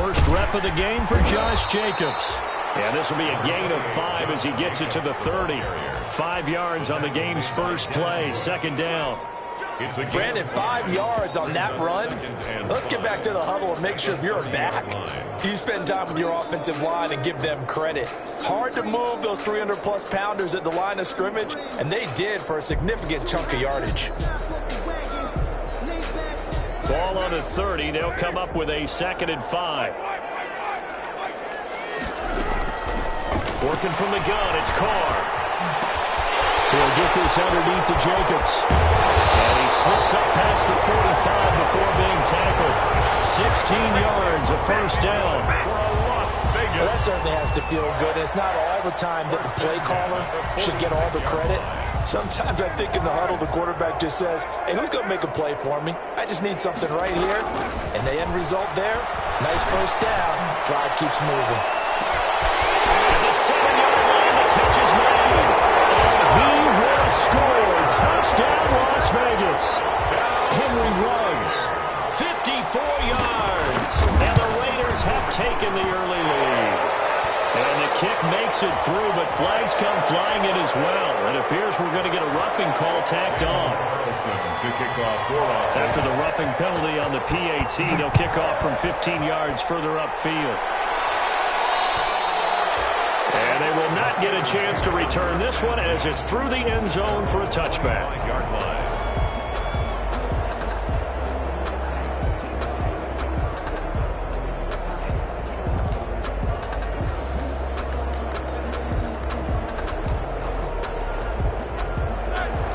First rep of the game for Josh Jacobs. And this will be a gain of 5 as he gets it to the 30. 5 yards on the game's first play, second down. Brandon, 5 yards on that run. Let's get back to the huddle and make sure you're back. You spend time with your offensive line and give them credit. Hard to move those 300-plus pounders at the line of scrimmage, and they did for a significant chunk of yardage. Ball on the 30. They'll come up with a 2nd and 5. Working from the gun, it's Carr. He'll get this underneath to Jacobs. And he slips up past the 45 before being tackled. 16 yards, a first down. Well, that certainly has to feel good. It's not all the time that the play caller should get all the credit. Sometimes I think in the huddle, the quarterback just says, hey, who's going to make a play for me? I just need something right here. And the end result there, nice first down. Drive keeps moving. At the 7-yard line, the catch is made. And he will score. Touchdown, Las Vegas. Henry Ruggs, 54 yards. And the Raiders have taken the early lead. And the kick makes it through, but flags come flying in as well. It appears we're going to get a roughing call tacked on. After the roughing penalty on the PAT, they'll kick off from 15 yards further upfield. And they will not get a chance to return this one as it's through the end zone for a touchback.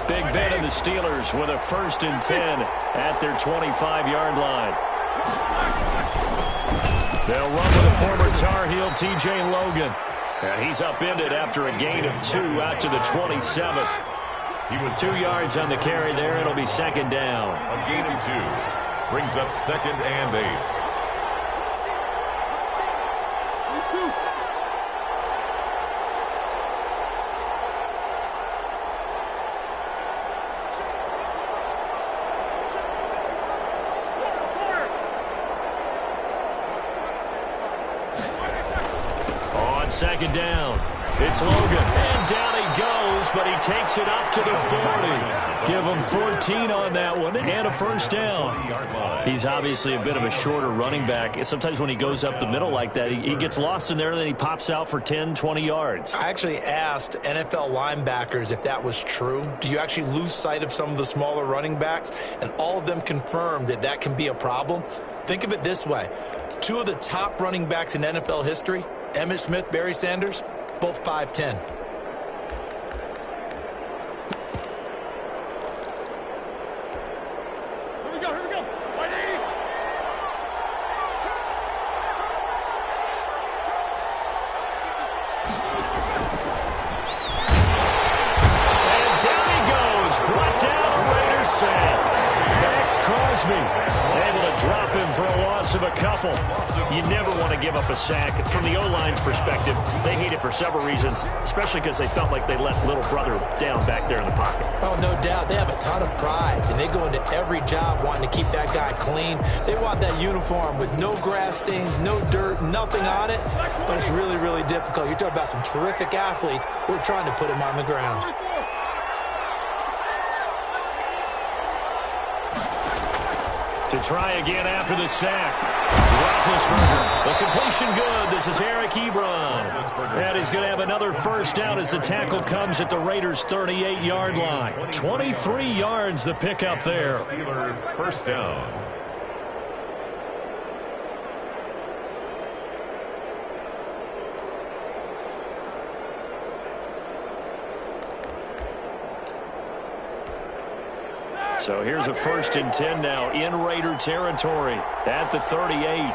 Big Ben and the Steelers with a 1st and 10 at their 25-yard line. They'll run with a former Tar Heel, T.J. Logan. And he's upended after a gain of 2 out to the 27. He was 2 yards on the carry there. It'll be 2nd down. A gain of 2 brings up 2nd and 8. On 2nd down, it's Logan. And down he goes, but he takes it up to the 40. Give him 14 on that one and a first down. He's obviously a bit of a shorter running back. Sometimes when he goes up the middle like that, he gets lost in there, and then he pops out for 10, 20 yards. I actually asked NFL linebackers if that was true. Do you actually lose sight of some of the smaller running backs? And all of them confirmed that that can be a problem. Think of it this way. 2 of the top running backs in NFL history, Emmitt Smith, Barry Sanders, both 5'10". You never want to give up a sack. From the O-line's perspective, they hate it for several reasons, especially because they felt like they let little brother down back there in the pocket. Oh, no doubt. They have a ton of pride, and they go into every job wanting to keep that guy clean. They want that uniform with no grass stains, no dirt, nothing on it, but it's really, really difficult. You're talking about some terrific athletes who are trying to put him on the ground. To try again after the sack. Roethlisberger. The completion good. This is Eric Ebron. And he's going to have another first down as the tackle comes at the Raiders' 38-yard line. 23 yards the pickup there. First down. So here's a 1st and 10 now in Raider territory at the 38.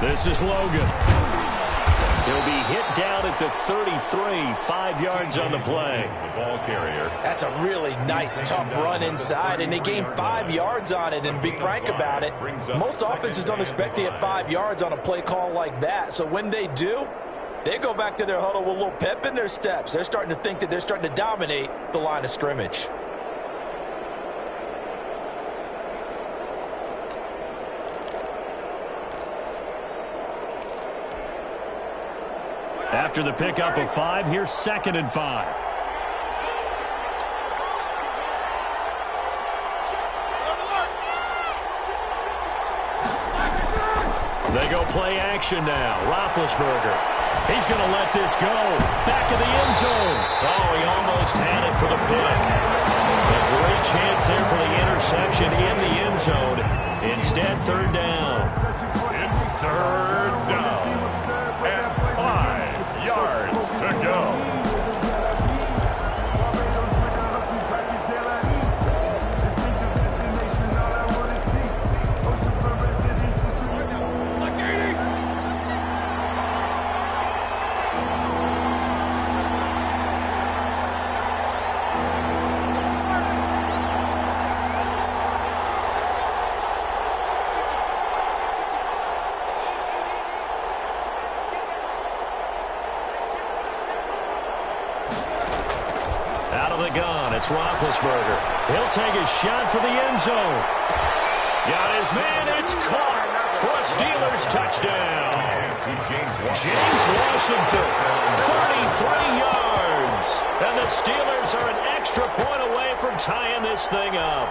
This is Logan. He'll be hit down at the 33, 5 yards on the play. The ball carrier. That's a really nice, tough run inside, and they gained 5 yards on it. And to be frank about it, most offenses don't expect to get 5 yards on a play call like that. So when they do, They go back to their huddle with a little pep in their steps. They're starting to think that they're starting to dominate the line of scrimmage. After the pickup of 5, here's 2nd and 5. They go play action now. Roethlisberger. He's going to let this go. Back in the end zone. Oh, he almost had it for the pick. A great chance there for the interception in the end zone. Instead, 3rd down. It's 3rd down. And 5 yards to go. It's Roethlisberger. He'll take a shot for the end zone. Got his man. It's caught for a Steelers touchdown. James Washington, 43 yards. And the Steelers are an extra point away from tying this thing up.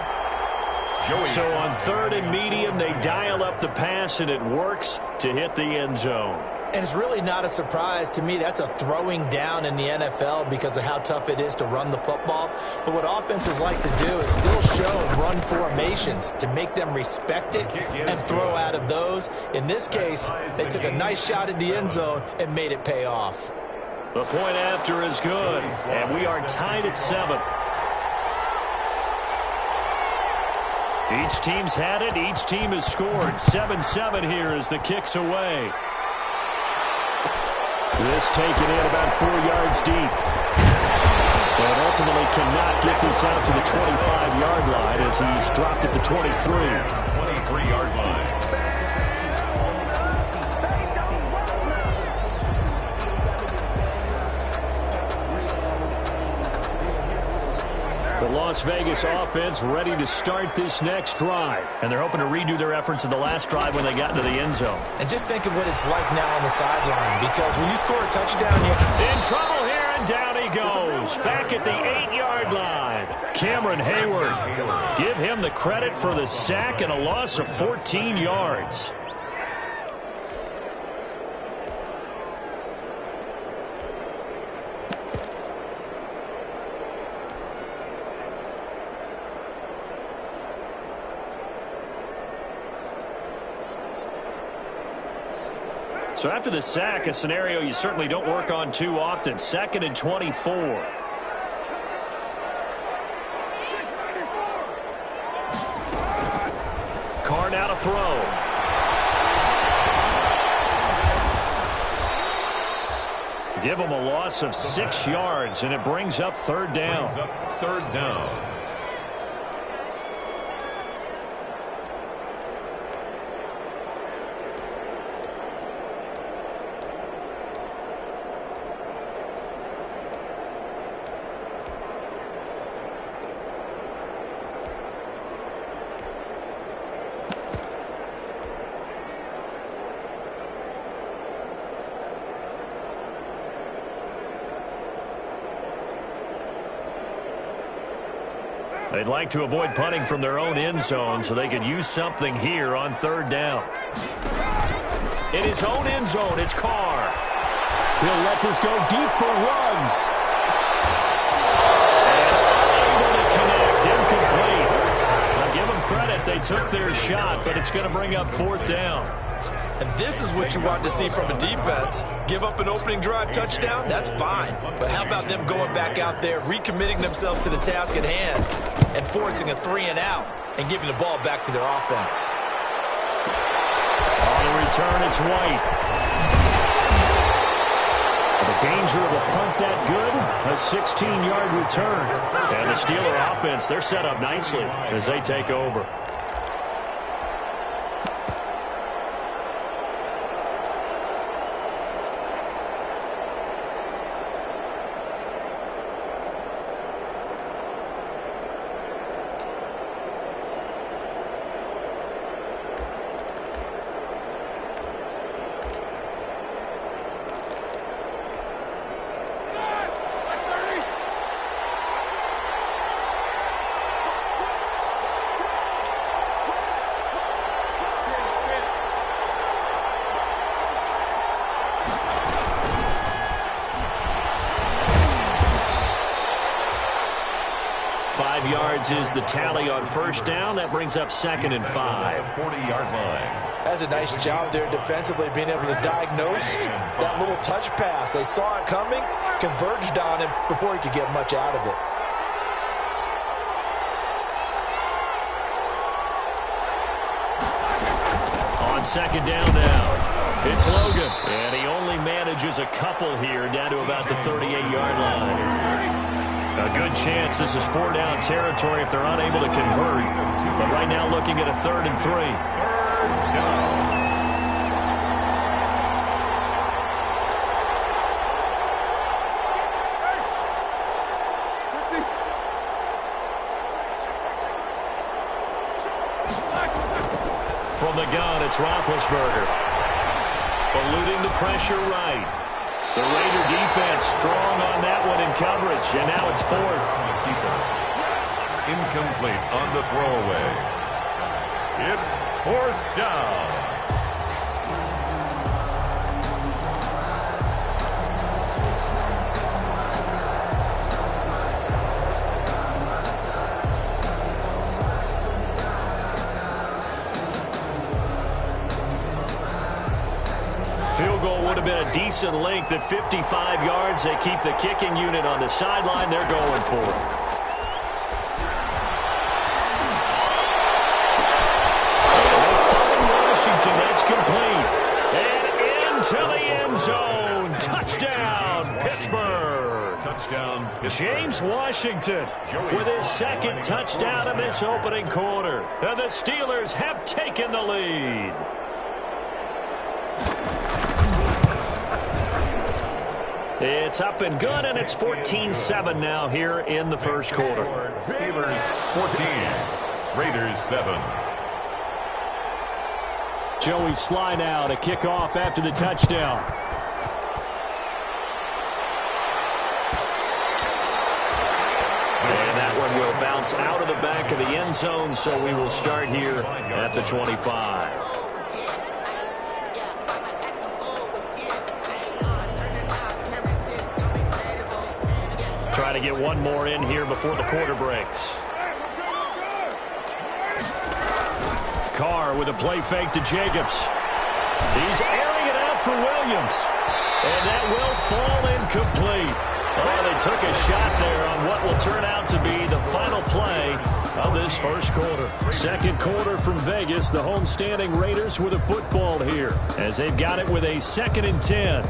So on 3rd and medium, they dial up the pass, and it works to hit the end zone. And it's really not a surprise to me. That's a throwing down in the NFL because of how tough it is to run the football. But what offenses like to do is still show run formations to make them respect it and throw out of those. In this case, they took a nice shot at the end zone and made it pay off. The point after is good, and we are tied at 7. Each team's had it. Each team has scored. 7-7 here as the kick's away. This taken in about 4 yards deep. But ultimately cannot get this out to the 25-yard line as he's dropped at the 23. 23-yard line. The Las Vegas offense ready to start this next drive. And they're hoping to redo their efforts in the last drive when they got into the end zone. And just think of what it's like now on the sideline, because when you score a touchdown, in trouble here, and down he goes. Back at the 8-yard line. Cameron Hayward. Give him the credit for the sack and a loss of 14 yards. So after the sack, a scenario you certainly don't work on too often. 2nd and 24. Carr now to throw. Give him a loss of 6 yards, and it brings up 3rd down. Third down. They'd like to avoid punting from their own end zone so they could use something here on 3rd down. In his own end zone, it's Carr. He'll let this go deep for Ruggs. And able to connect, incomplete. Now give them credit, they took their shot, but it's going to bring up 4th down. And this is what you want to see from a defense. Give up an opening drive touchdown, that's fine. But how about them going back out there, recommitting themselves to the task at hand, and forcing a 3-and-out and giving the ball back to their offense. On the return, it's White. The danger of a punt that good, a 16-yard return. And the Steeler offense, they're set up nicely as they take over. yards is the tally on first down. That brings up 2nd and 5. 40-yard line. That's a nice job there defensively, being able to diagnose that little touch pass. They saw it coming, converged on him before he could get much out of it. On 2nd down now, it's Logan. And he only manages a couple here down to about the 38-yard line. A good chance this is 4-down territory if they're unable to convert. But right now looking at a 3rd and 3. 3rd down. From the gun, it's Roethlisberger. Eluding the pressure right. The Raider defense strong on that one in coverage, and now it's 4th. Incomplete on the throwaway. It's 4th down. Field goal would have been a decent length at 55 yards. They keep the kicking unit on the sideline. They're going for it. Washington, that's complete. And into the end zone. Touchdown, Pittsburgh. Touchdown, Pittsburgh. James Washington with his 2nd touchdown in this opening quarter. And the Steelers have taken the lead. It's up and good, and it's 14-7 now here in the first quarter. Steelers 14, Raiders 7. Joey Sly now to kick off after the touchdown. And that one will bounce out of the back of the end zone, so we will start here at the 25. Try to get one more in here before the quarter breaks. Carr with a play fake to Jacobs. He's airing it out for Williams. And that will fall incomplete. Oh, they took a shot there on what will turn out to be the final play of this first quarter. Second quarter from Vegas. The home-standing Raiders with a football here as they've got it with a 2nd and 10.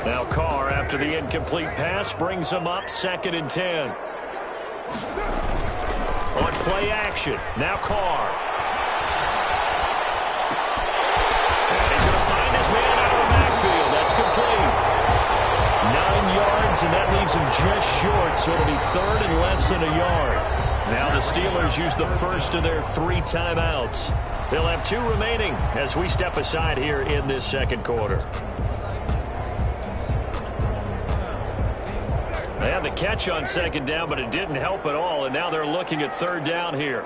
Now Carr, after the incomplete pass, brings them up 2nd and 10. On play action, now Carr. And he's going to find his man out of the backfield. That's complete. 9 yards, and that leaves him just short, so it'll be 3rd and less than a yard. Now the Steelers use the first of their 3 timeouts. They'll have 2 remaining as we step aside here in this second quarter. They had the catch on 2nd down, but it didn't help at all, and now they're looking at 3rd down here.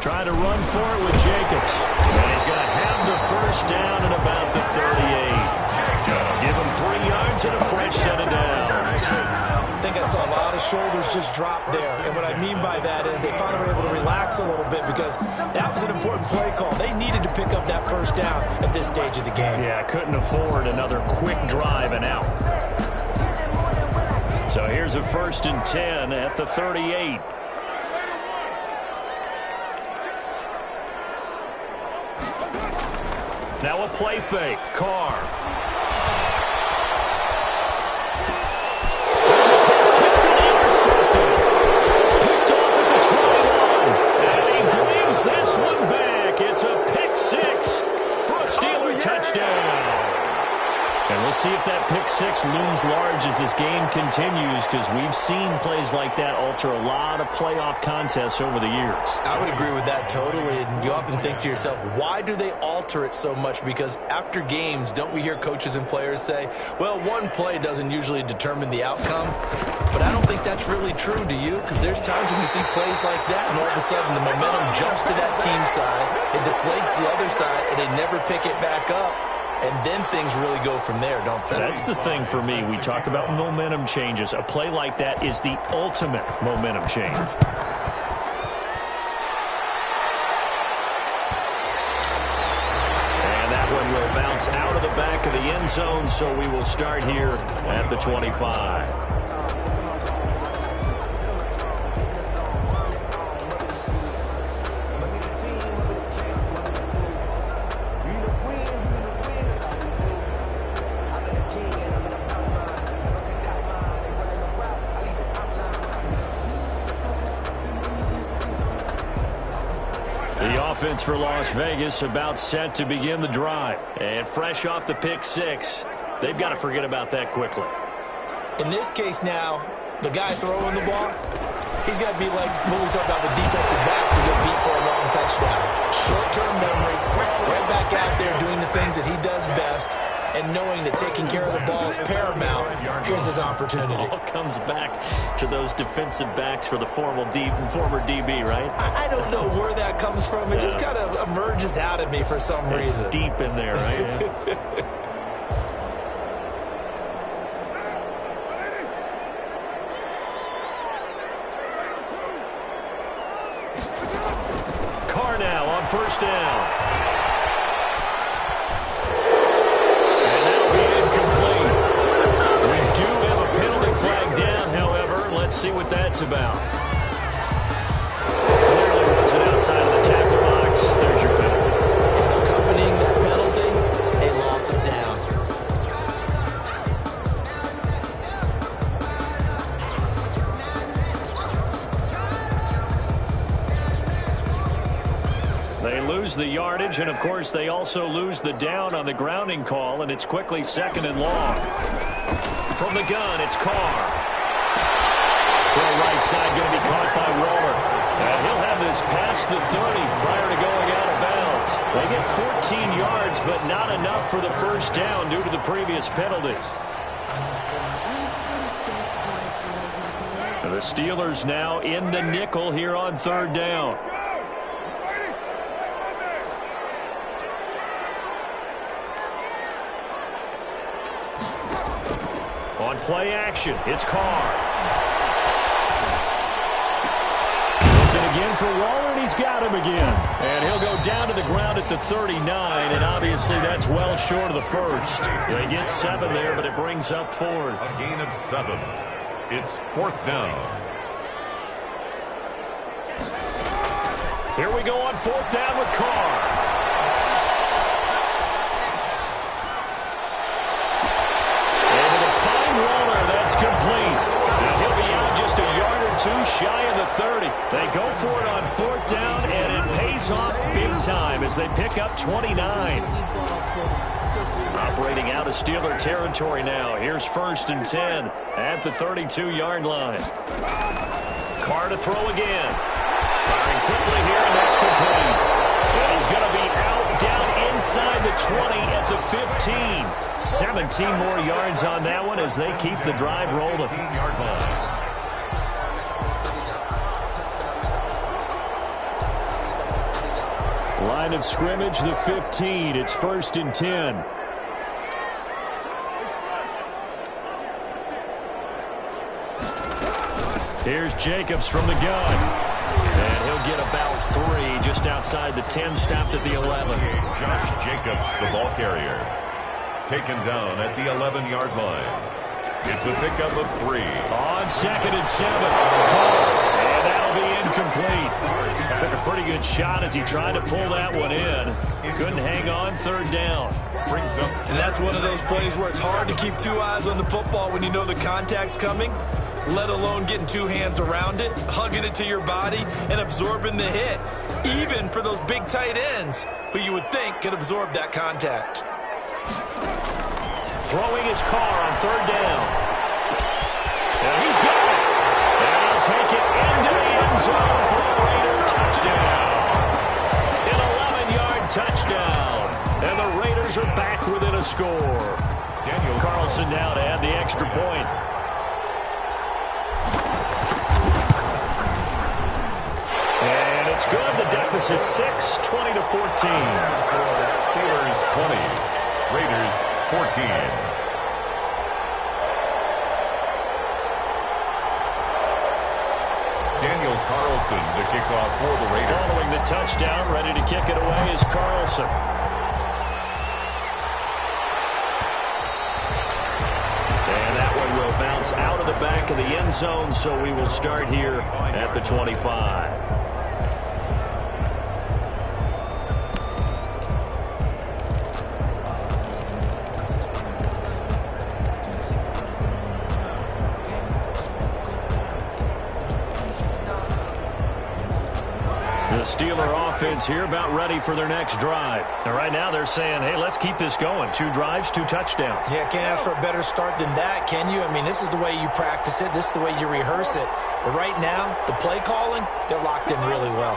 Trying to run for it with Jacobs. And he's going to have the first down at about the 38. Give him 3 yards and a fresh set of downs. I think I saw a lot of shoulders just drop there, and what I mean by that is they finally were able to relax a little bit because that was an important play call. They needed to pick up that first down at this stage of the game. Yeah, couldn't afford another quick drive and out. So here's a 1st and 10 at the 38. Now a play fake. Carr. This one's tipped and intercepted. Picked off at the 21. And he brings this one back. It's a pick 6 for a Steeler touchdown. And we'll see if that pick 6 looms large as this game continues, because we've seen plays like that alter a lot of playoff contests over the years. I would agree with that totally. And you often think to yourself, why do they alter it so much? Because after games, don't we hear coaches and players say, well, one play doesn't usually determine the outcome? But I don't think that's really true, do you? Because there's times when we see plays like that, and all of a sudden the momentum jumps to that team side, it deflates the other side, and they never pick it back up. and then things really go from there, don't they? That's the thing for me. We talk about momentum changes. A play like that is the ultimate momentum change. And that one will bounce out of the back of the end zone, so we will start here at the 25. Offense for Las Vegas about set to begin the drive. And fresh off the pick six, they've got to forget about that quickly. In this case now, the guy throwing the ball, he's got to be like when we talk about the defensive backs who get beat for a long touchdown. Short-term memory, right back out there doing the things that he does best, and knowing that taking care of the ball is paramount. Here's his opportunity. All comes back to those defensive backs for the former DB, right? I don't know where that comes from. It just kind of emerges out of me for some reason. It's deep in there, right? Carr now on first down. See what that's about. Clearly wasn't outside of the tackle box. There's your penalty. And accompanying that penalty, a loss of down. They lose the yardage, and of course they also lose the down on the grounding call, and it's quickly second and long. From the gun, it's Carr. Throw right side, going to be caught by Waller. And he'll have this past the 30 prior to going out of bounds. They get 14 yards, but not enough for the first down due to the previous penalty. The Steelers now in the nickel here on third down. On play action, it's Carr. Again for Waller, and he's got him again. And he'll go down to the ground at the 39, and obviously that's well short of the first. They get 7 there, but it brings up fourth. A gain of 7. It's fourth down. Here we go on fourth down with Carr. Able to find Waller. That's complete. And he'll be out just a yard or two shy of the 30. They go for it on fourth down, and it pays off big time as they pick up 29. Operating out of Steeler territory now. Here's first and 10 at the 32-yard line. Carr to throw again. Firing quickly here, and that's complete. And he's going to be out down inside the 20 at the 15. 17 more yards on that one as they keep the drive rolling. 15-yard line. Line of scrimmage, the 15. It's first and 10. Here's Jacobs from the gun. And he'll get about 3 just outside the 10, stopped at the 11. Josh Jacobs, the ball carrier. Taken down at the 11-yard line. It's a pickup of 3. On second and 7. And that'll be incomplete. Took a pretty good shot as he tried to pull that one in. Couldn't hang on third down. Brings up. And that's one of those plays where it's hard to keep 2 eyes on the football when you know the contact's coming, let alone getting 2 hands around it, hugging it to your body, and absorbing the hit. Even for those big tight ends who you would think could absorb that contact. Throwing his Carr on third down. And he's got it. And he'll take it into the end zone for a Raider touchdown. An 11-yard touchdown. And the Raiders are back within a score. Daniel Carlson now to add the extra point. And it's good. The deficit 6, 20-14. Steelers 20. Raiders 14. Daniel Carlson to kick off for the Raiders. Following the touchdown, ready to kick it away is Carlson. And that one will bounce out of the back of the end zone, so we will start here at the 25. The Steeler offense here about ready for their next drive. And right now they're saying, hey, let's keep this going. 2 drives, 2 touchdowns. Yeah, can't ask for a better start than that, can you? I mean, this is the way you practice it. This is the way you rehearse it. But right now, the play calling, they're locked in really well.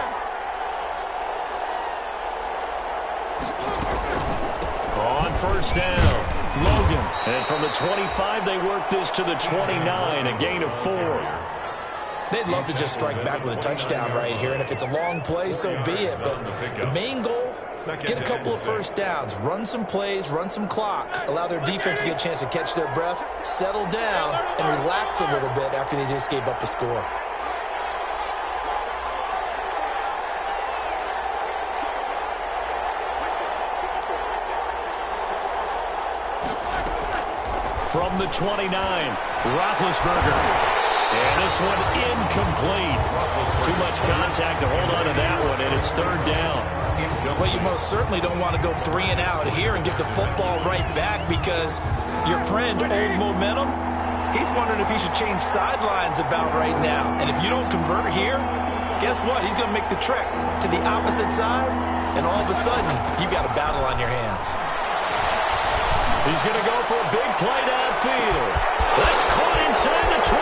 On first down, Logan. And from the 25, they work this to the 29, a gain of 4. They'd love to just strike back with a touchdown right here, and if it's a long play, so be it. But the main goal, get a couple of first downs, run some plays, run some clock, allow their defense to get a chance to catch their breath, settle down, and relax a little bit after they just gave up a score. From the 29, Roethlisberger. And this one incomplete. Too much contact to hold on to that one, and it's 3rd down. Well, you most certainly don't want to go 3 and out here and get the football right back, because your friend, Old Momentum, he's wondering if he should change sidelines about right now. And if you don't convert here, guess what? He's going to make the trek to the opposite side, and all of a sudden, you've got a battle on your hands. He's going to go for a big play downfield. That's caught inside the 20.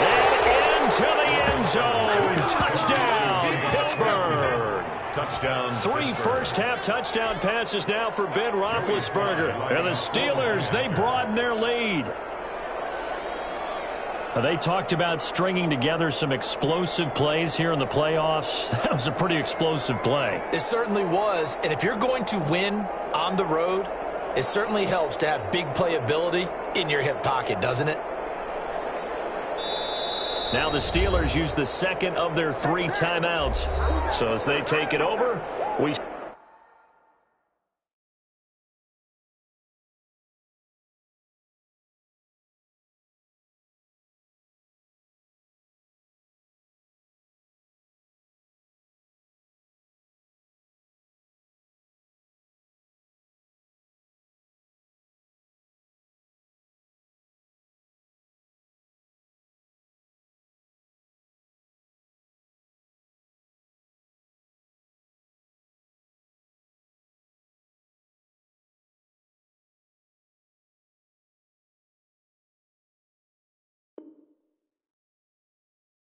And into the end zone. Touchdown, Pittsburgh. Touchdown. 3 first-half touchdown passes now for Ben Roethlisberger. And the Steelers, they broaden their lead. They talked about stringing together some explosive plays here in the playoffs. That was a pretty explosive play. It certainly was. And if you're going to win on the road, it certainly helps to have big playability in your hip pocket, doesn't it? Now the Steelers use the second of their 3 timeouts. So as they take it over, we...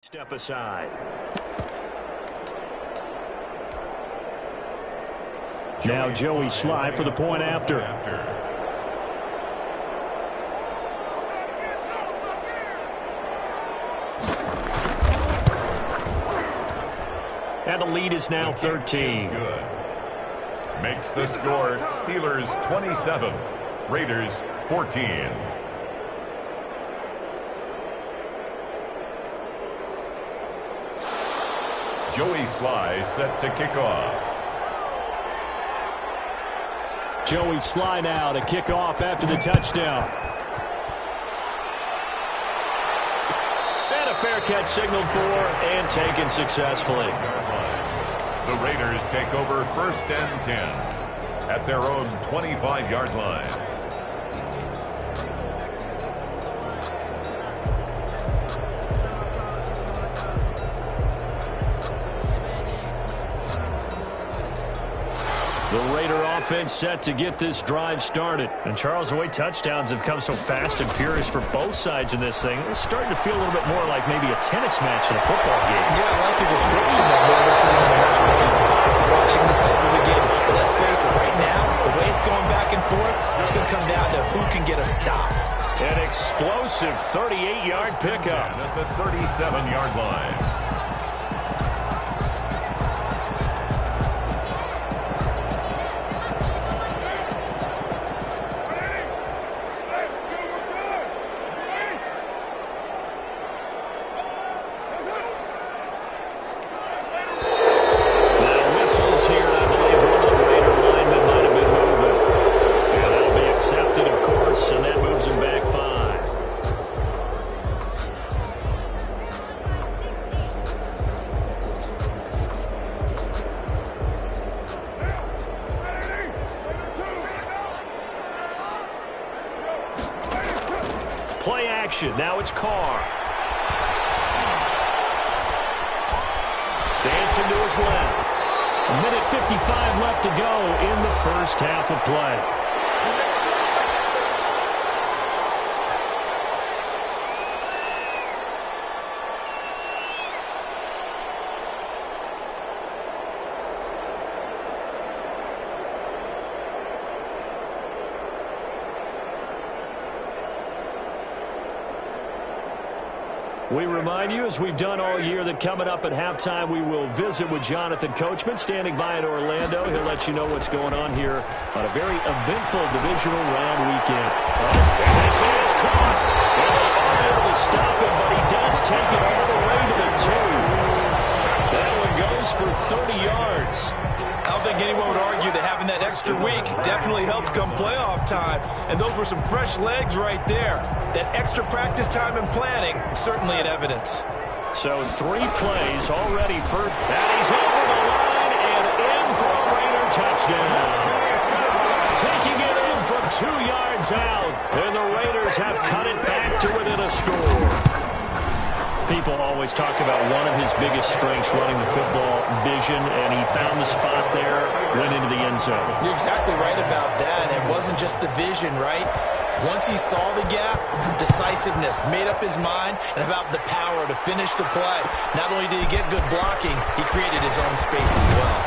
Step aside. Now Joey Sly for the point after. And the lead is now 13. Good. Makes the score Steelers 27, Raiders 14. Joey Sly set to kick off. Joey Sly now to kick off after the touchdown. And a fair catch signaled for and taken successfully. The Raiders take over 1st and 10 at their own 25-yard line. The Raider offense set to get this drive started. And Charles, the way touchdowns have come so fast and furious for both sides in this thing, it's starting to feel a little bit more like maybe a tennis match than a football game. Yeah, I like your description of what we're seeing in the match. Watching this type of a game. But let's face it, right now, the way it's going back and forth, it's going to come down to who can get a stop. An explosive 38-yard pickup. At the 37-yard line. action. Now it's Carr. Dancing to his left. 1:55 left to go in the first half of play. We remind you, as we've done all year, that coming up at halftime, we will visit with Jonathan Coachman, standing by in Orlando. He'll let you know what's going on here on a very eventful divisional round weekend. This is caught. And they are able to stop him, but he does take it all the way to the 2. That one goes for 30 yards. I don't think anyone would argue that having that extra week definitely helps come playoff time. And those were some fresh legs right there. That extra practice time and planning, certainly in evidence. So 3 plays already for that. He's over the line and in for a Raider touchdown. Taking it in from 2 yards out. And the Raiders have cut it back to within a score. People always talk about one of his biggest strengths running the football, vision, and he found the spot there, went into the end zone. You're exactly right about that. It wasn't just the vision, right? Once he saw the gap, decisiveness, made up his mind, and about the power to finish the play. Not only did he get good blocking, he created his own space as well.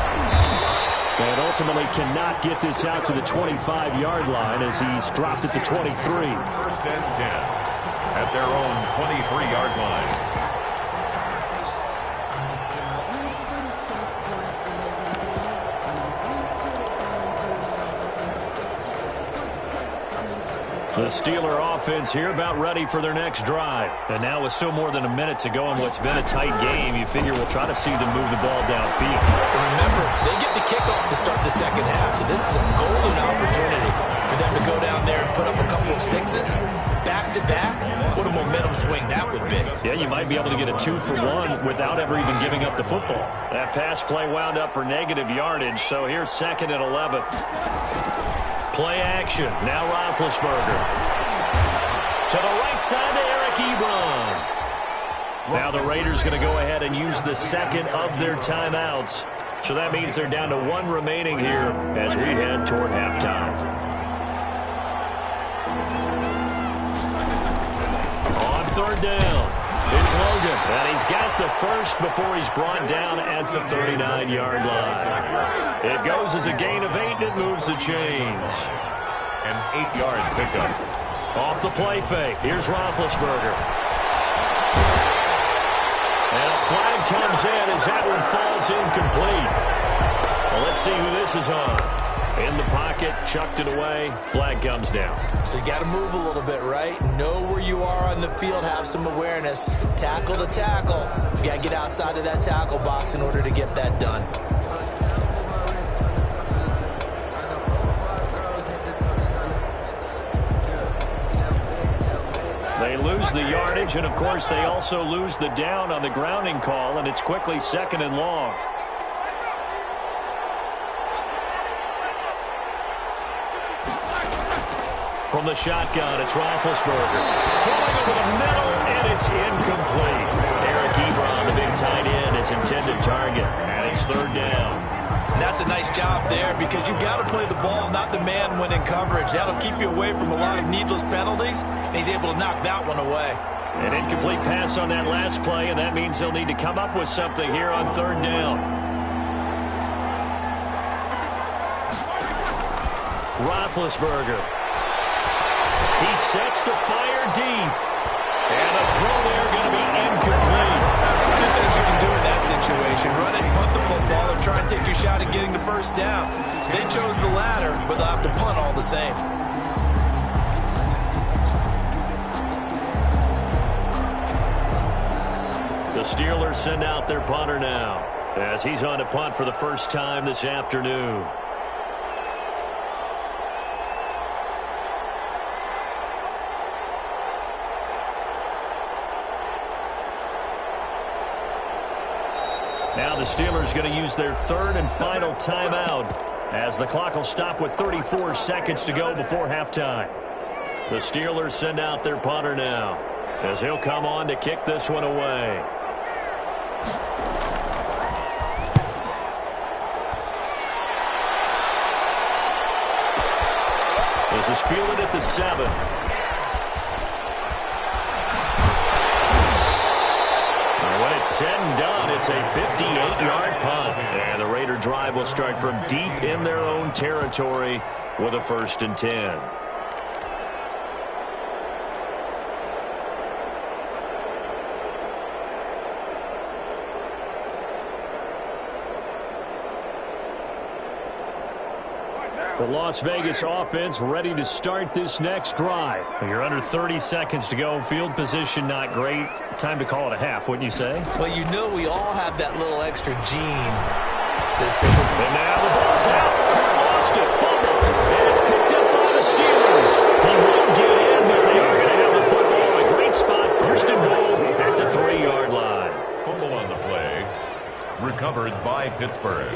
And ultimately cannot get this out to the 25-yard line as he's dropped at the 23. First and 10 at their own 23-yard line. The Steeler offense here about ready for their next drive. And now with still more than a minute to go in what's been a tight game, you figure we'll try to see them move the ball downfield. And remember, they get the kickoff to start the second half, so this is a golden opportunity for them to go down there and put up a couple of sixes back-to-back. What a momentum swing that would be. Yeah, you might be able to get a 2-for-1 without ever even giving up the football. That pass play wound up for negative yardage, so here's 2nd and 11. Play action. Now Roethlisberger. To the right side to Eric Ebron. Now the Raiders going to go ahead and use the second of their timeouts. So that means they're down to 1 remaining here as we head toward halftime. On 3rd down, it's Logan. And he's got the first before he's brought down at the 39-yard line. It goes as a gain of 8, and it moves the chains. An 8-yard pickup. Off the play fake. Here's Roethlisberger. And a flag comes in as that one falls incomplete. Well, let's see who this is on. In the pocket, chucked it away. Flag comes down. So you got to move a little bit, right? Know where you are on the field, have some awareness. Tackle to tackle. You got to get outside of that tackle box in order to get that done. They lose the yardage, and of course they also lose the down on the grounding call, and it's quickly 2nd and long. From the shotgun, it's Roethlisberger. Throwing over the middle, and it's incomplete. Eric Ebron, the big tight end, his intended target, and it's 3rd down. And that's a nice job there because you've got to play the ball, not the man when in coverage. That'll keep you away from a lot of needless penalties, and he's able to knock that one away. An incomplete pass on that last play, and that means they'll need to come up with something here on 3rd down. Roethlisberger. He sets to fire deep. And a throw there going to be incomplete. 2 things you can do in that situation. Run it, punt the football, or try and take your shot at getting the first down. They chose the latter, but they'll have to punt all the same. The Steelers send out their punter now as he's on to punt for the first time this afternoon. Now the Steelers going to use their 3rd and final timeout as the clock will stop with 34 seconds to go before halftime. The Steelers send out their punter now. as he'll come on to kick this one away. This is fielded at the 7. When it's said and done, it's a 58-yard punt. And the Raider drive will start from deep in their own territory with a 1st and 10. The Las Vegas offense ready to start this next drive. You're under 30 seconds to go. Field position not great. Time to call it a half, wouldn't you say? Well, you know we all have that little extra gene. This isn't. And now the ball's out. Cole lost it. Fumbled. And it's picked up by the Steelers. He won't get in, but they are going to have the football in a great spot. 1st and goal at the 3-yard line. Fumble on the play. Recovered by Pittsburgh.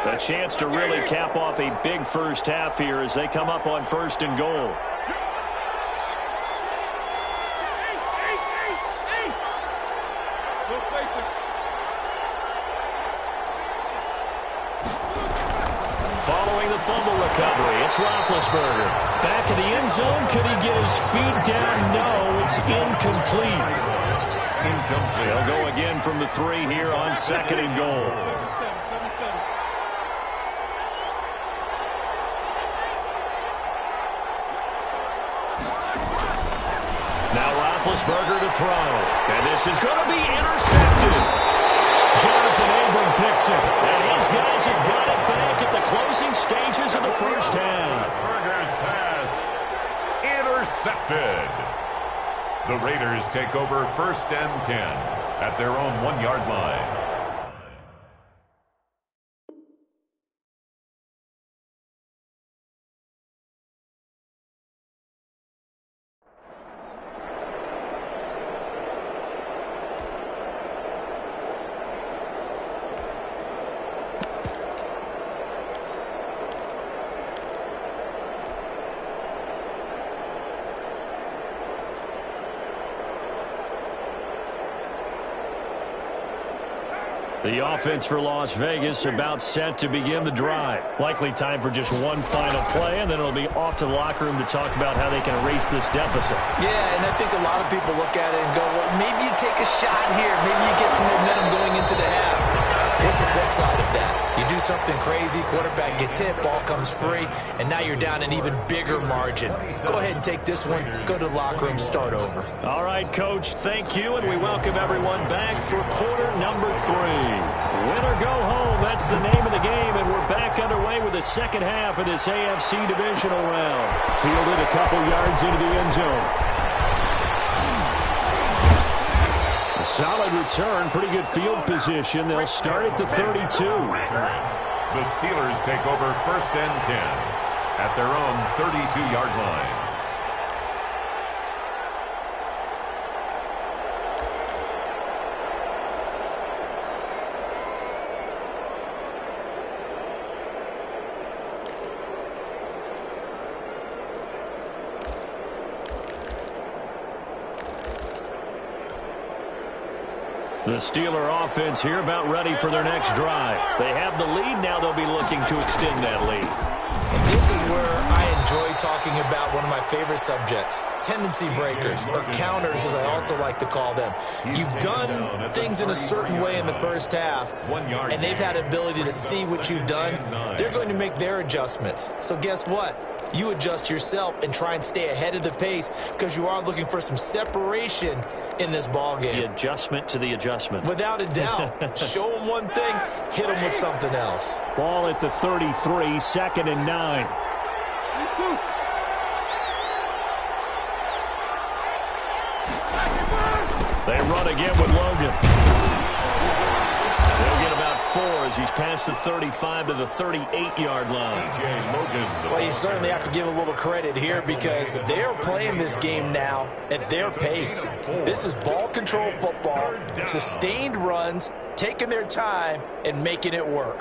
A chance to really cap off a big first half here as they come up on 1st and goal. Following the fumble recovery, it's Roethlisberger. Back in the end zone. Could he get his feet down? No, it's incomplete. They'll go again from the 3 here on 2nd and goal. Roethlisberger to throw. And this is going to be intercepted. Jonathan Abram picks it. And his guys have got it back at the closing stages of the first half. Berger's pass intercepted. The Raiders take over 1st and 10 at their own 1-yard line. The offense for Las Vegas about set to begin the drive. Likely time for just one final play, and then it'll be off to the locker room to talk about how they can erase this deficit. Yeah, and I think a lot of people look at it and go, well, maybe you take a shot here. Maybe you get some momentum going into the half. What's the flip side of that? You do something crazy, quarterback gets hit, ball comes free, and now you're down an even bigger margin. Go ahead and take this one, go to the locker room, start over. All right, Coach, thank you, and we welcome everyone back for quarter number 3. Win or go home, that's the name of the game, and we're back underway with the second half of this AFC divisional round. Fielded a couple yards into the end zone. Solid return, pretty good field position. They'll start at the 32. The Steelers take over 1st and 10 at their own 32-yard line. The Steeler offense here about ready for their next drive. They have the lead. Now they'll be looking to extend that lead. And this is where I enjoy talking about one of my favorite subjects, tendency breakers, or counters as I also like to call them. You've done things in a certain way in the first half, and they've had ability to see what you've done. They're going to make their adjustments. So guess what? You adjust yourself and try and stay ahead of the pace because you are looking for some separation in this ball game. The adjustment to the adjustment. Without a doubt. Show them one thing, hit them with something else. Ball at the 33, 2nd and 9. They run again with Logan. They'll get about 4 as he's past the 35 to the 38-yard line. Well, you certainly have to give a little credit here because they're playing this game now at their pace. This is ball control football, sustained runs, taking their time, and making it work.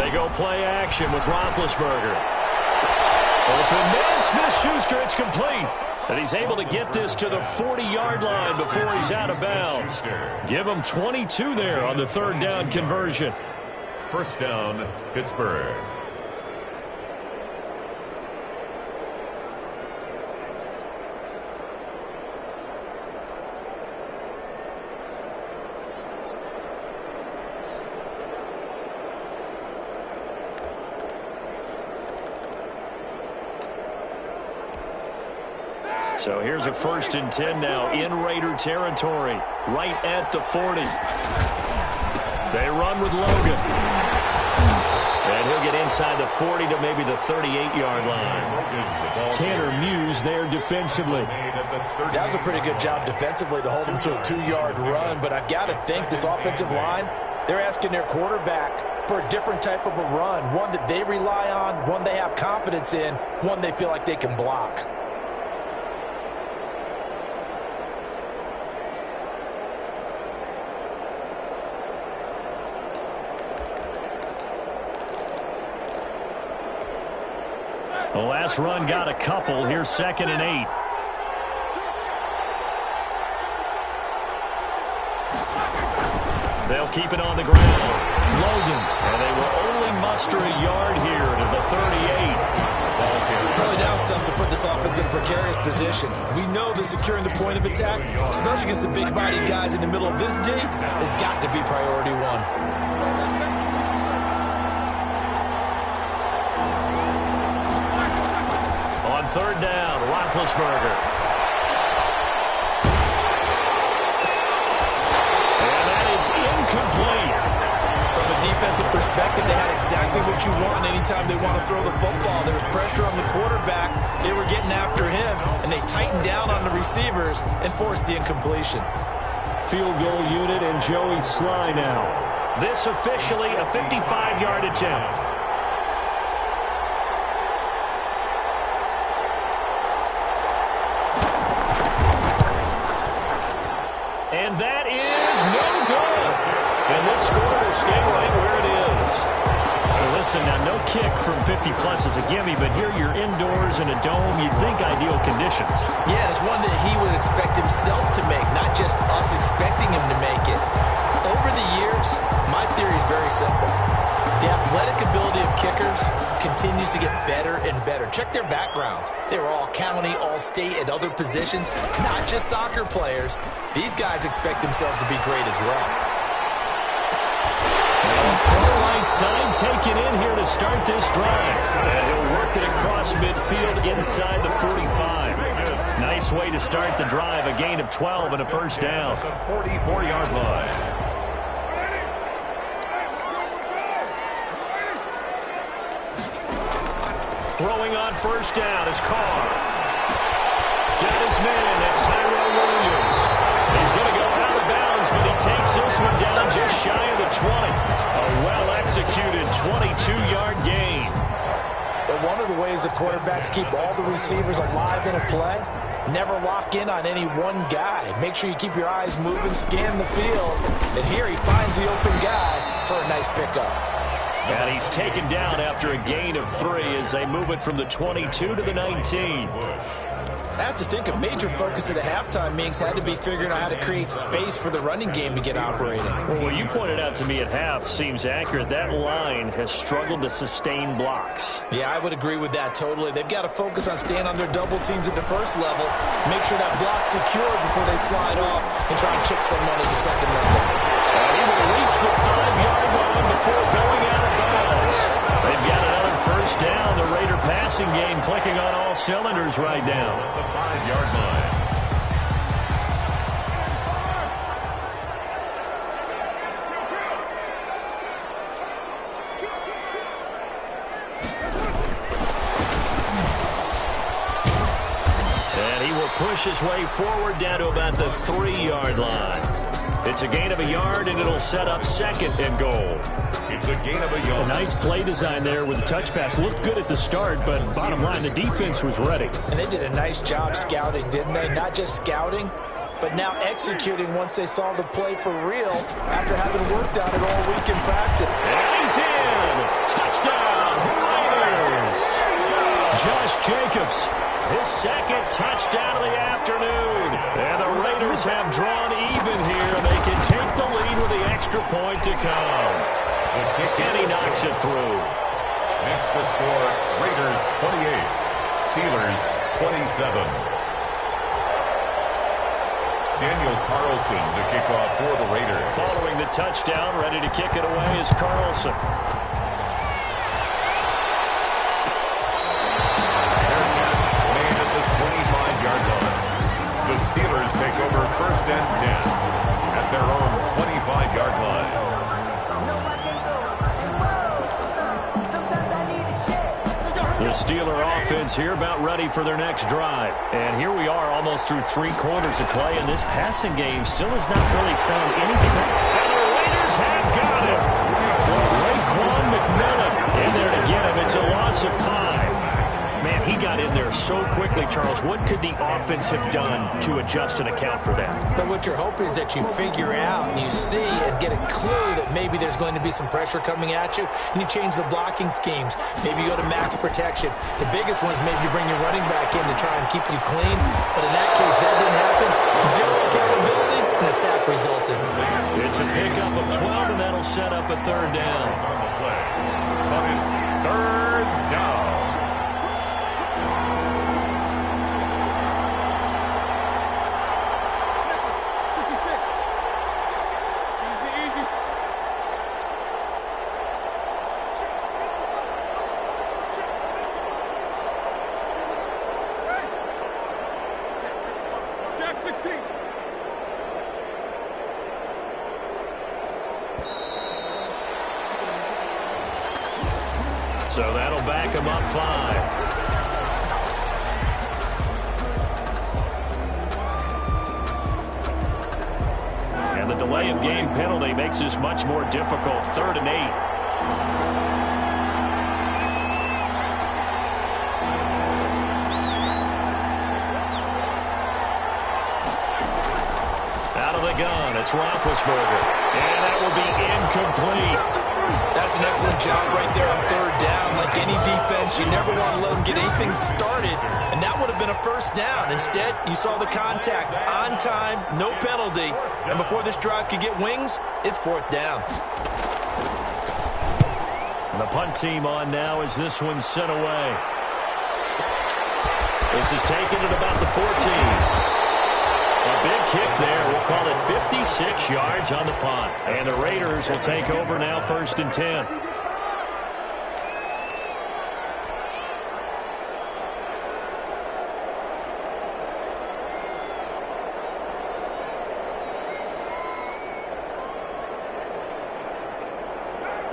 They go play action with Roethlisberger. Open man, Smith-Schuster, it's complete. And he's able to get this to the 40-yard line before he's out of bounds. Give him 22 there on the 3rd down conversion. First down, Pittsburgh. So here's a 1st and 10 now in Raider territory, right at the 40. They run with Logan. And he'll get inside the 40 to maybe the 38-yard line. Tanner Muse there defensively. That was a pretty good job defensively to hold him to a 2-yard run, but I've got to think this offensive line, they're asking their quarterback for a different type of a run, one that they rely on, one they have confidence in, one they feel like they can block. The last run got a couple. Here's 2nd and 8. They'll keep it on the ground. Logan. And they will only muster a yard here to the 38. Early down stuff to put this offense in a precarious position. We know that securing the point of attack, especially against the big-bodied guys in the middle of this D, has got to be priority one. On 3rd down, Roethlisberger. And that is incomplete. From a defensive perspective, they had exactly what you want anytime they want to throw the football. There was pressure on the quarterback. They were getting after him, and they tightened down on the receivers and forced the incompletion. Field goal unit and Joey Sly now. This officially a 55-yard attempt. And that is no good. And this score will stay right where it is. Well, listen, now no kick from 50-plus is a gimme, but here you're indoors in a dome. You'd think ideal conditions. Yeah, and it's one that he would expect himself to make, not just us expecting him to make it. Over the years, my theory is very simple. The athletic ability of kickers continues to get better and better. Check their backgrounds. They were all county, all state, at other positions, not just soccer players. These guys expect themselves to be great as well. Far right side taken in here to start this drive. And he'll work it across midfield inside the 45. Nice way to start the drive. A gain of 12 and a 1st down. The 44-yard line. Throwing on 1st down is Carr. Got his man. That's Tyrell Williams. He's going to go out of bounds, but he takes this one down just shy of the 20. A well-executed 22-yard gain. But one of the ways the quarterbacks keep all the receivers alive in a play, never lock in on any one guy. Make sure you keep your eyes moving, scan the field. And here he finds the open guy for a nice pickup. And he's taken down after a gain of 3 as they move it from the 22 to the 19. I have to think a major focus of the halftime meetings had to be figuring out how to create space for the running game to get operating. Well, what you pointed out to me at half seems accurate. That line has struggled to sustain blocks. Yeah, I would agree with that totally. They've got to focus on staying on their double teams at the first level, make sure that block's secured before they slide off and try and chip someone at the second level. He will reach the 5-yard line before going out of bounds. They've got another 1st down. The Raider passing game clicking on all cylinders right now. The 5-yard line. And he will push his way forward down to about the 3-yard line. It's a gain of a yard, and it'll set up 2nd and goal. It's a gain of a yard. A nice play design there with the touch pass. Looked good at the start, but bottom line, the defense was ready. And they did a nice job scouting, didn't they? Not just scouting, but now executing once they saw the play for real after having worked on it all week in practice. And he's in! Touchdown, Raiders. Josh Jacobs, his second touchdown of the afternoon. And the Raiders have drawn even here. They can take the lead with the extra point to come. And he knocks it through. Next the score, Raiders 28, Steelers 27. Daniel Carlson to kick off for the Raiders. Following the touchdown, ready to kick it away is Carlson. Fair catch made at the 25-yard line. The Steelers take over 1st and 10 at their own 25-yard line. The Steeler offense here about ready for their next drive. And here we are almost through 3 quarters of play, and this passing game still has not really found any track. And the Raiders have got him. Raekwon McMillan in there to get him. It's a loss of 5. Man, he got in there so quickly, Charles. What could the offense have done to adjust and account for that? But what you're hoping is that you figure out and you see and get a clue that maybe there's going to be some pressure coming at you, and you change the blocking schemes. Maybe you go to max protection. The biggest one is maybe you bring your running back in to try and keep you clean. But in that case, that didn't happen. 0 accountability, and a sack resulted. It's a pickup of 12, and that'll set up a 3rd down. On the play, but it's 3rd down. So that'll back him up 5. And the delay of game penalty makes this much more difficult. 3rd and 8. Out of the gun, it's Roethlisberger. And that will be incomplete. That's an excellent job right there on 3rd down. Like any defense, you never want to let them get anything started, and that would have been a 1st down. Instead, you saw the contact on time, no penalty, and before this drive could get wings, it's 4th down. And the punt team on now as this one's sent away. This is taken at about the 14. A big kick there. We'll call it 56 yards on the punt. And the Raiders will take over now 1st and 10.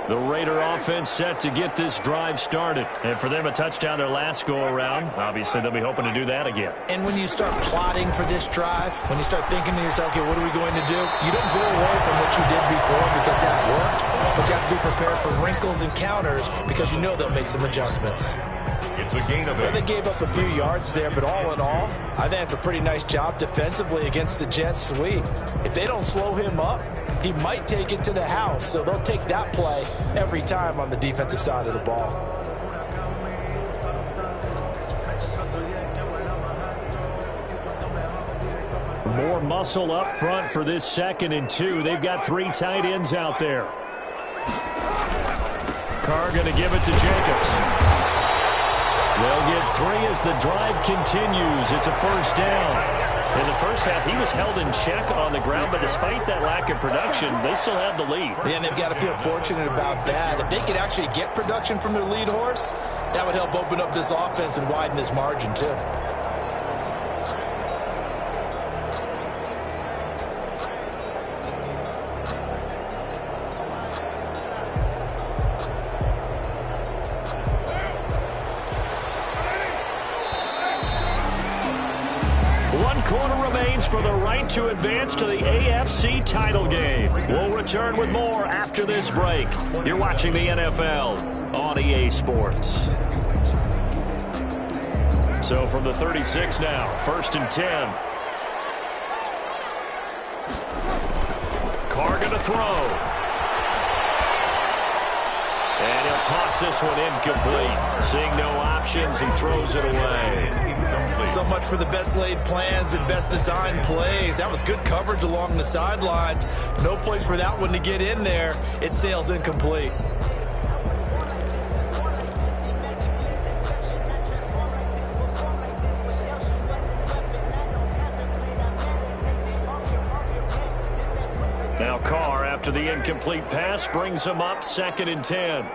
The Raider offense set to get this drive started. And for them, a touchdown their last go-around. Obviously, they'll be hoping to do that again. And when you start plotting for this drive, when you start thinking to yourself, okay, what are we going to do? You don't go away from what you did before because that worked. But you have to be prepared for wrinkles and counters because you know they'll make some adjustments. It's a gain of 8. Well, they gave up a few yards there, but all in all, I think it's a pretty nice job defensively against the Jets sweep. If they don't slow him up, he might take it to the house, so they'll take that play every time on the defensive side of the ball. More muscle up front for this 2nd and 2. They've got 3 tight ends out there. Carr going to give it to Jacobs. They'll get 3 as the drive continues. It's a 1st down. In the first half, he was held in check on the ground, but despite that lack of production, they still have the lead. Yeah, and they've got to feel fortunate about that. If they could actually get production from their lead horse, that would help open up this offense and widen this margin, too. For the right to advance to the AFC title game. We'll return with more after this break. You're watching the NFL on EA Sports. So from the 36 now, 1st and 10. Carr going to throw. And he'll toss this one incomplete. Seeing no options, he throws it away. So much for the best laid plans and best designed plays. That was good coverage along the sidelines. No place for that one to get in there. It sails incomplete. Now Carr, after the incomplete pass, brings him up 2nd and 10.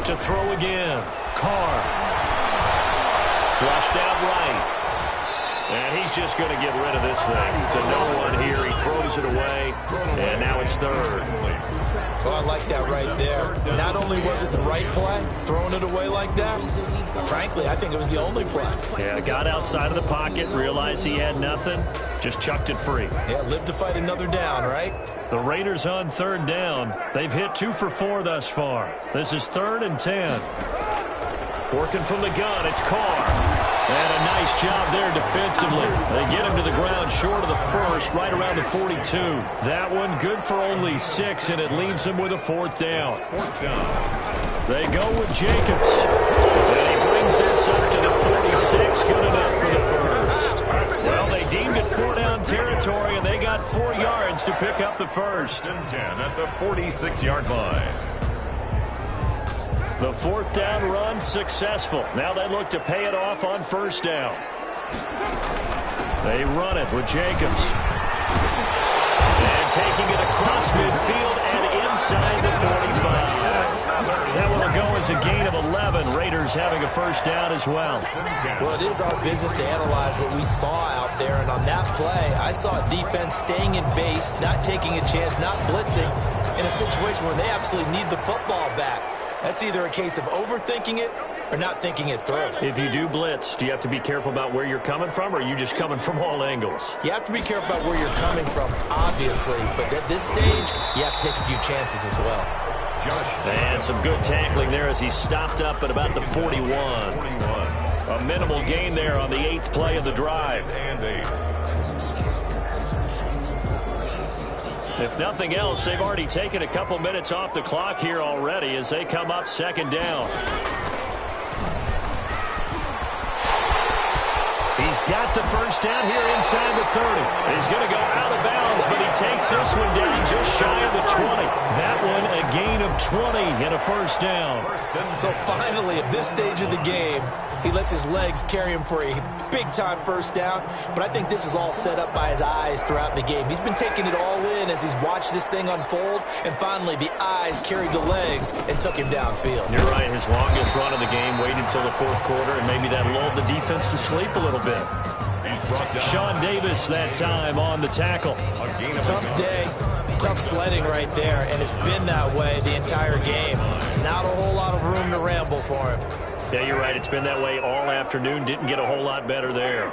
To throw again. Carr. Flushed out right. And he's just going to get rid of this thing. To no one here. He throws it away. And now it's 3rd. Oh, I like that right there. Not only was it the right play, throwing it away like that, frankly, I think it was the only play. Yeah, got outside of the pocket, realized he had nothing, just chucked it free. Yeah, live to fight another down, right? The Raiders on 3rd down. They've hit 2 for 4 thus far. This is 3rd and 10. Working from the gun, it's Carr. And a nice job there defensively. They get him to the ground short of the 1st, right around the 42. That one good for only 6, and it leaves him with a 4th down. They go with Jacobs. And he brings this up to the 46. Good enough for the 1st. Well, they deemed it 4-down territory, and they got 4 yards to pick up the 1st. And 10 at the 46-yard line. The 4th down run successful. Now they look to pay it off on 1st down. They run it with Jacobs. And taking it across midfield and inside the 45. That one will go as a gain of 11. Raiders having a 1st down as well. Well, it is our business to analyze what we saw out there. And on that play, I saw a defense staying in base, not taking a chance, not blitzing, in a situation where they absolutely need the football back. That's either a case of overthinking it or not thinking it through. If you do blitz, do you have to be careful about where you're coming from, or are you just coming from all angles? You have to be careful about where you're coming from, obviously. But at this stage, you have to take a few chances as well. And some good tackling there as he stopped up at about the 41. A minimal gain there on the 8th play of the drive. If nothing else, they've already taken a couple minutes off the clock here already as they come up 2nd down. He's got the 1st down here inside the 30. He's going to go out of bounds, but he takes this one down just shy of the 20. That one a gain of 20 and a 1st down. So finally, at this stage of the game, he lets his legs carry him for a big-time 1st down. But I think this is all set up by his eyes throughout the game. He's been taking it all in as he's watched this thing unfold. And finally, the eyes carried the legs and took him downfield. You're right. His longest run of the game waited until the 4th quarter, and maybe that lulled the defense to sleep a little bit. Sean Davis that time on the tackle. Tough day, tough sledding right there, and it's been that way the entire game. Not a whole lot of room to ramble for him. Yeah, you're right. It's been that way all afternoon. Didn't get a whole lot better there.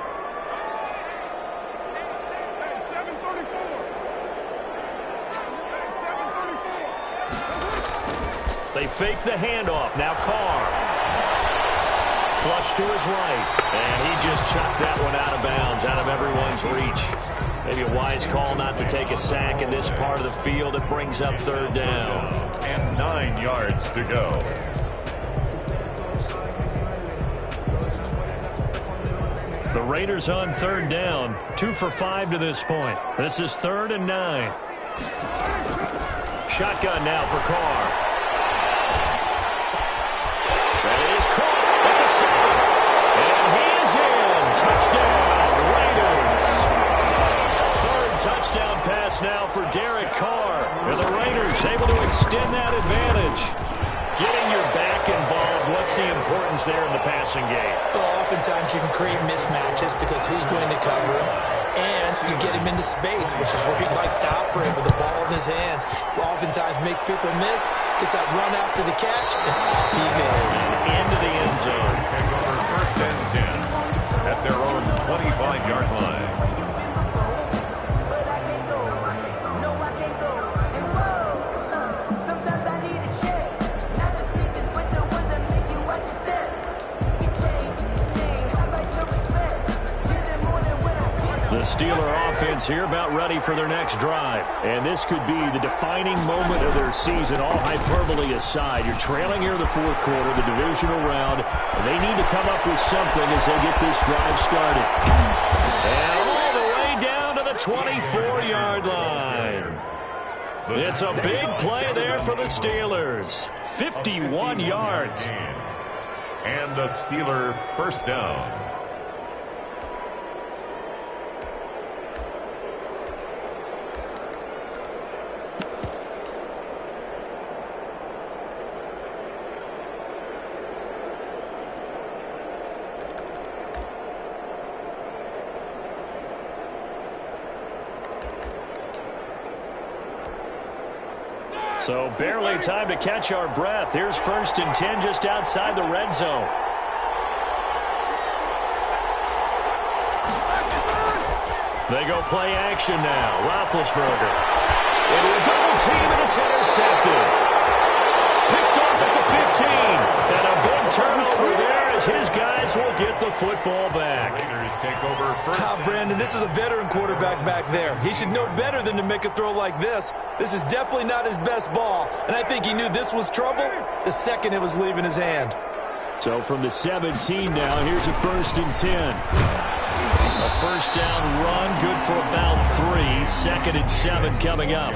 They fake the handoff. Now Carr. Flush to his right. And he just chucked that one out of bounds, out of everyone's reach. Maybe a wise call not to take a sack in this part of the field. It brings up 3rd down. And 9 yards to go. The Raiders on 3rd down. 2 for 5 to this point. This is 3rd and 9. Shotgun now for Carr. Touchdown pass now for Derek Carr. And the Raiders able to extend that advantage. Getting your back involved, what's the importance there in the passing game? Well, oftentimes you can create mismatches because who's going to cover him? And you get him into space, which is where he likes to operate with the ball in his hands. Oftentimes makes people miss, gets that run after the catch, and off he goes. Into the end zone. Take over 1st and 10 at their own 25-yard line. Steeler offense here, about ready for their next drive. And this could be the defining moment of their season, all hyperbole aside. You're trailing here in the fourth quarter, the divisional round, and they need to come up with something as they get this drive started. And all the way down to the 24-yard line. It's a big play there for the Steelers. 51 yards. And the Steeler first down. So barely time to catch our breath. Here's 1st and 10 just outside the red zone. They go play action now. Roethlisberger. Into a double team, and it's intercepted. Picked off at the 15. And a big turnover there as his guys will get the football back. Raiders take over first. Brandon, this is a veteran quarterback back there. He should know better than to make a throw like this. This is definitely not his best ball, and I think he knew this was trouble the second it was leaving his hand. So from the 17 now, here's a 1st and 10. A first down run, good for about 3. 2nd and 7 coming up.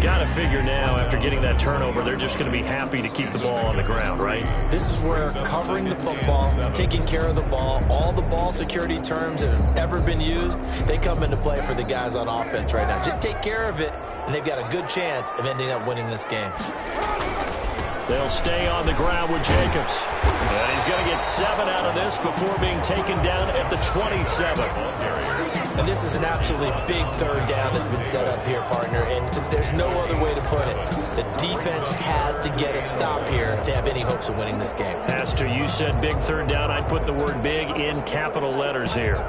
Got to figure now, after getting that turnover, they're just going to be happy to keep the ball on the ground, right? This is where covering the football, taking care of the ball, all the ball security terms that have ever been used, they come into play for the guys on offense right now. Just take care of it, and they've got a good chance of ending up winning this game. They'll stay on the ground with Jacobs. And he's going to get 7 out of this before being taken down at the 27. And this is an absolutely big third down that's been set up here, partner, and there's no other way to put it. The defense has to get a stop here to have any hopes of winning this game. Has to. You said big third down. I'd put the word big in capital letters here.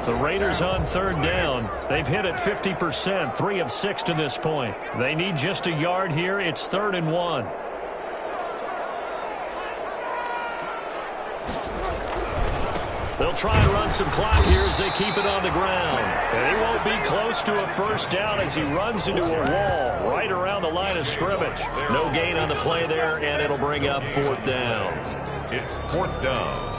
The Raiders on third down. They've hit it 50%, 3 of 6 to this point. They need just a yard here. It's 3rd and 1. They'll try and run some clock here as they keep it on the ground. And he won't be close to a first down as he runs into a wall right around the line of scrimmage. No gain on the play there, and it'll bring up 4th down. It's 4th down.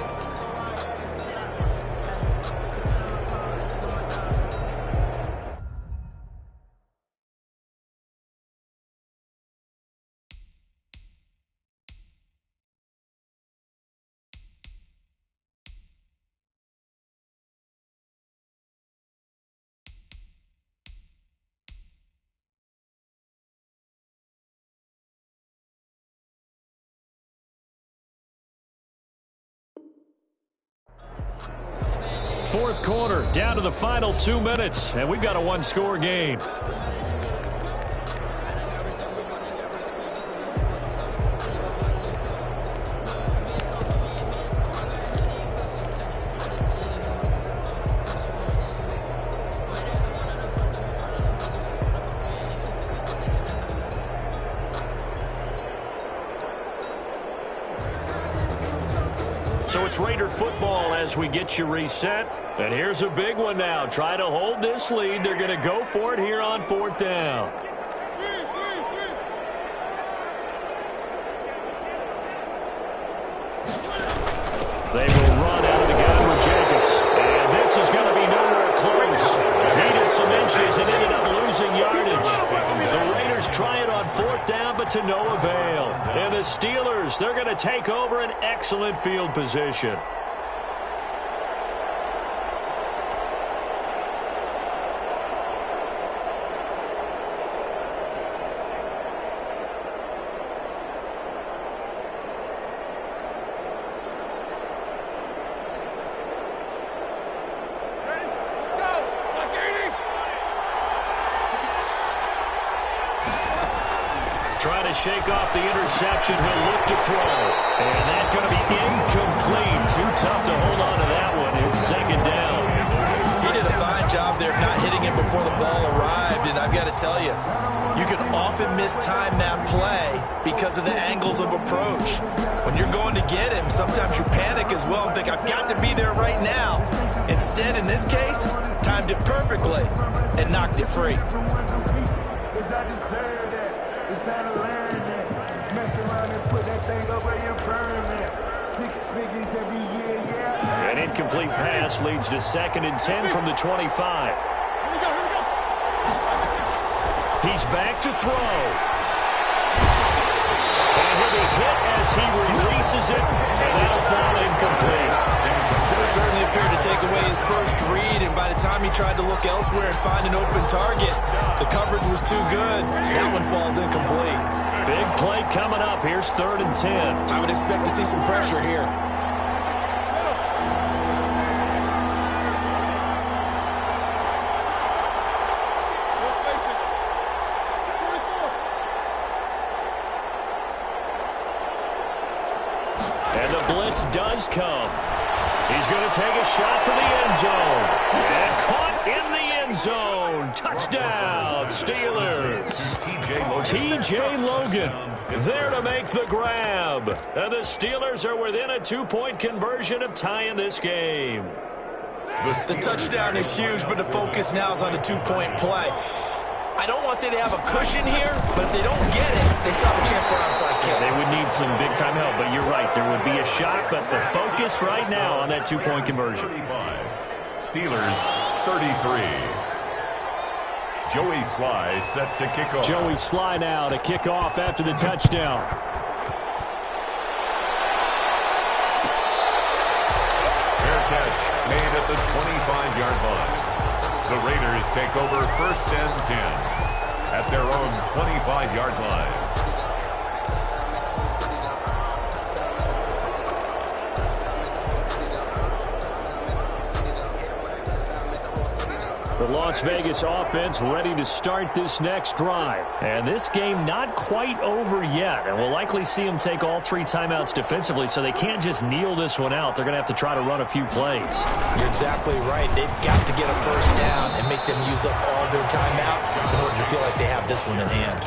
Fourth quarter, down to the final 2 minutes, and we've got a one-score game. So it's Raider football as we get you reset. And here's a big one now. Try to hold this lead. They're going to go for it here on 4th down. They will run out of the gun with Jacobs. And this is going to be nowhere close. Needed some inches and ended up losing yardage. The Raiders try it on 4th down, but to no avail. And the Steelers, they're going to take over an excellent field position. Trying to shake off the interception. He'll look to throw. And that's going to be incomplete. Too tough to hold on to that one. It's 2nd down. He did a fine job there of not hitting it before the ball arrived. And I've got to tell you, you can often mistime that play because of the angles of approach. When you're going to get him, sometimes you panic as well and think, I've got to be there right now. Instead, in this case, timed it perfectly and knocked it free. An incomplete pass leads to 2nd and 10 from the 25. He's back to throw. And he'll be hit as he releases it, and that'll fall incomplete. Certainly appeared to take away his first read, and by the time he tried to look elsewhere and find an open target, the coverage was too good. That one falls incomplete. Big play coming up. Here's 3rd and 10. I would expect to see some pressure here. And the blitz does come. He's going to take a shot for the end zone. And caught in the end zone. Touchdown, Steelers. T.J. Logan there to make the grab. And the Steelers are within a 2-point conversion of tying this game. The touchdown is huge, but the focus now is on the 2-point play. I don't want to say they have a cushion here, but if they don't get it, they still have a chance for an onside kick. They would need some big-time help, but you're right. There would be a shot, but the focus right now on that 2-point conversion. Steelers 33. Joey Sly set to kick off. Joey Sly now to kick off after the touchdown. Fair catch made at the 25-yard line. The Raiders take over 1st and 10 at their own 25-yard line. The Las Vegas offense ready to start this next drive. And this game not quite over yet. And we'll likely see them take all 3 timeouts defensively, so they can't just kneel this one out. They're going to have to try to run a few plays. You're exactly right. They've got to get a first down and make them use up all their timeouts in order to feel like they have this one in hand.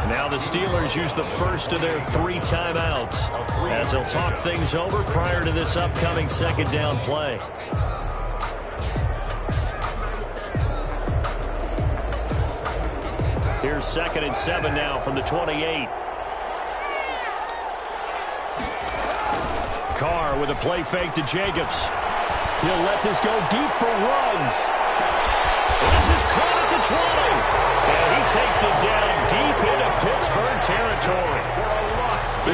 Now the Steelers use the first of their 3 timeouts as they'll talk things over prior to this upcoming 2nd down play. Here's 2nd and 7 now from the 28. Carr with a play fake to Jacobs. He'll let this go deep for Ruggs. This is caught at the 20. And he takes it down deep into Pittsburgh territory.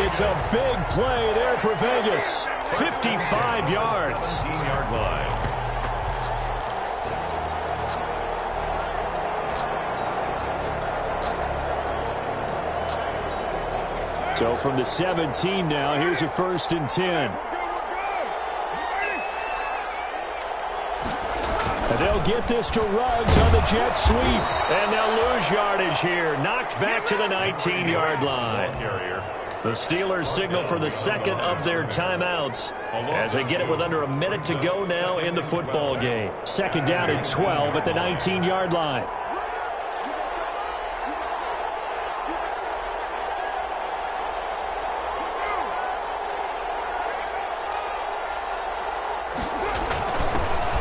It's a big play there for Vegas. 55 yards. 15-yard line. So from the 17 now, here's a 1st and 10. And they'll get this to Ruggs on the jet sweep. And they'll lose yardage here. Knocked back to the 19-yard line. The Steelers signal for the 2nd of their timeouts as they get it with under a minute to go now in the football game. 2nd down and 12 at the 19-yard line.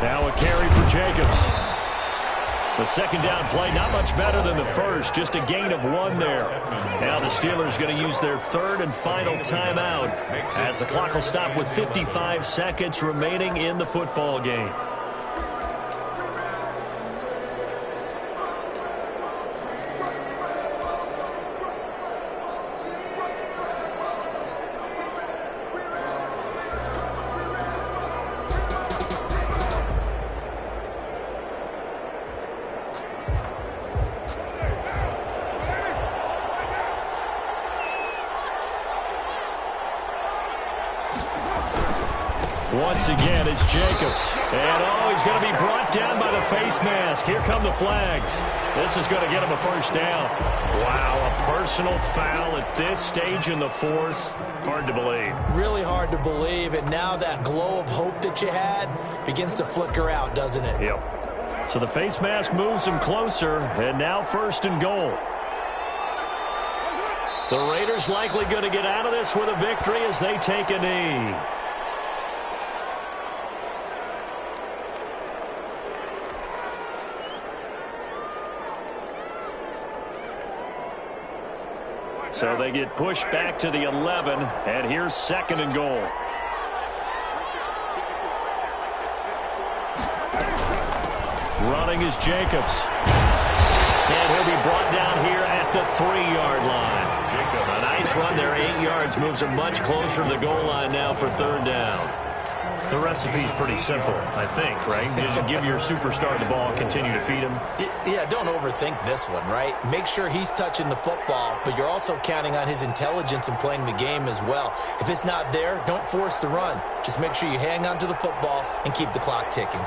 Now a carry for Jacobs. The 2nd down play, not much better than the first, just a gain of 1 there. Now the Steelers going to use their 3rd and final timeout as the clock will stop with 55 seconds remaining in the football game. Once again, it's Jacobs. And, he's going to be brought down by the face mask. Here come the flags. This is going to get him a 1st down. Wow, a personal foul at this stage in the 4th. Hard to believe. Really hard to believe, and now that glow of hope that you had begins to flicker out, doesn't it? Yep. So the face mask moves him closer, and now 1st and goal. The Raiders likely going to get out of this with a victory as they take a knee. So they get pushed back to the 11, and here's 2nd and goal. Running is Jacobs. And he'll be brought down here at the 3-yard line. A nice run there, 8 yards, moves him much closer to the goal line now for 3rd down. The recipe's pretty simple, I think, right? You just give your superstar the ball and continue to feed him. Yeah, don't overthink this one, right? Make sure he's touching the football, but you're also counting on his intelligence in playing the game as well. If it's not there, don't force the run. Just make sure you hang on to the football and keep the clock ticking.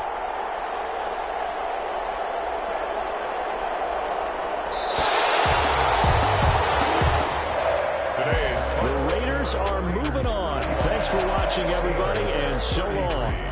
The Raiders are moving on. Thanks for watching, everybody, and so long.